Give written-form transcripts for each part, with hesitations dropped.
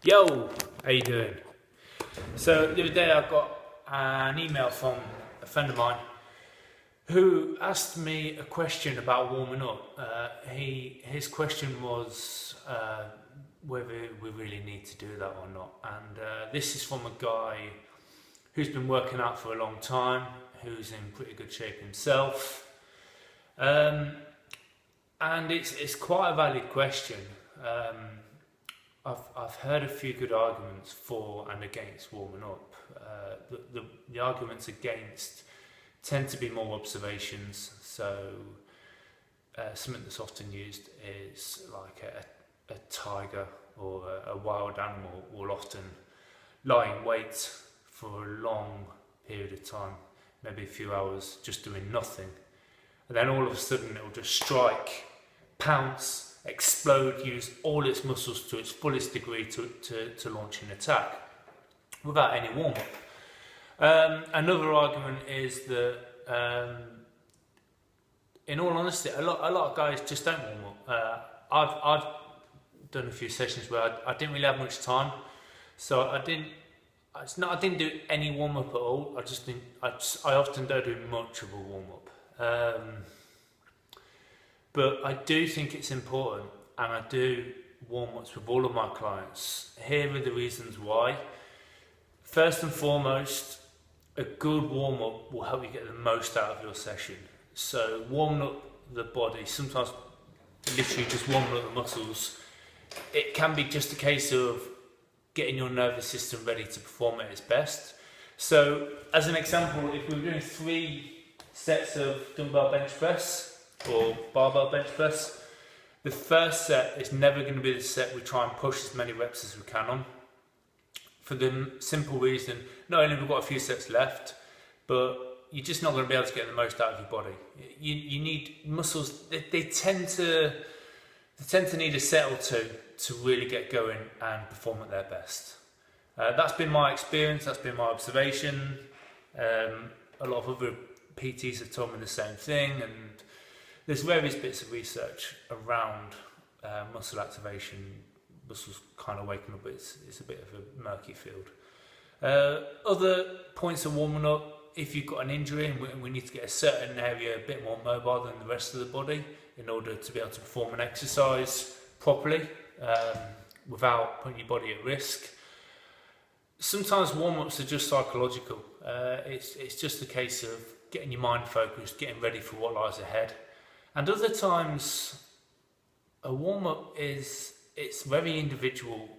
Yo, how you doing? So the other day I got an email from a friend of mine who asked me a question about warming up. His question was whether we really need to do that or not. And this is from a guy who's been working out for a long time, who's in pretty good shape himself. And it's quite a valid question. I've heard a few good arguments for and against warming up. The arguments against tend to be more observations. So something that's often used is like a tiger or a wild animal will often lie in wait for a long period of time, maybe a few hours, just doing nothing. And then all of a sudden it will just strike, pounce, explode, use all its muscles to its fullest degree to launch an attack without any warm-up. Another argument is that, in all honesty, a lot of guys just don't warm up. I've done a few sessions where I didn't really have much time, so I didn't do any warm-up at all. I often don't do much of a warm-up. But I do think it's important, and I do warm-ups with all of my clients. Here are the reasons why. First and foremost, a good warm-up will help you get the most out of your session. So warming up the body, sometimes literally just warming up the muscles, it can be just a case of getting your nervous system ready to perform at its best. So as an example, if we were doing 3 sets of dumbbell bench press, or barbell bench press, the first set is never going to be the set we try and push as many reps as we can on, for the simple reason, not only have we got a few sets left, but you're just not going to be able to get the most out of your body. You need muscles, they tend to need a set or two to really get going and perform at their best. That's been my experience, that's been my observation. A lot of other PTs have told me the same thing, and there's various bits of research around muscle activation, muscles kind of waking up. It's a bit of a murky field. Other points of warming up, if you've got an injury and we need to get a certain area a bit more mobile than the rest of the body in order to be able to perform an exercise properly without putting your body at risk. Sometimes warm-ups are just psychological. It's just a case of getting your mind focused, getting ready for what lies ahead. And other times, a warm-up it's very individual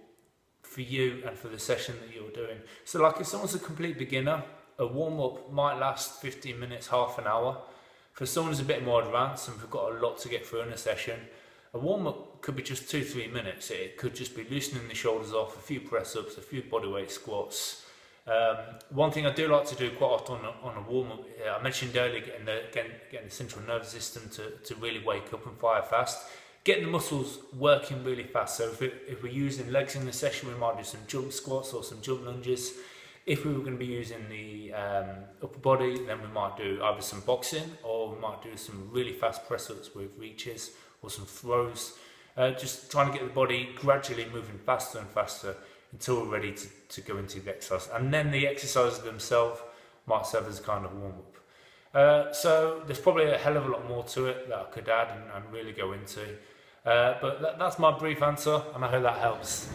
for you and for the session that you're doing. So like if someone's a complete beginner, a warm-up might last 15 minutes, half an hour. For someone who's a bit more advanced and we've got a lot to get through in a session, a warm-up could be just 2-3 minutes. It could just be loosening the shoulders off, a few press-ups, a few bodyweight squats. One thing I do like to do quite often on a warm-up, I mentioned earlier, getting the central nervous system to really wake up and fire fast, getting the muscles working really fast. So if we're using legs in the session, we might do some jump squats or some jump lunges. If we were going to be using the upper body, then we might do either some boxing or we might do some really fast press-ups with reaches or some throws. Just trying to get the body gradually moving faster and faster until we're ready to go into the exercise. And then the exercises themselves might serve as a kind of warm-up. So there's probably a hell of a lot more to it that I could add and really go into. But that's my brief answer, and I hope that helps.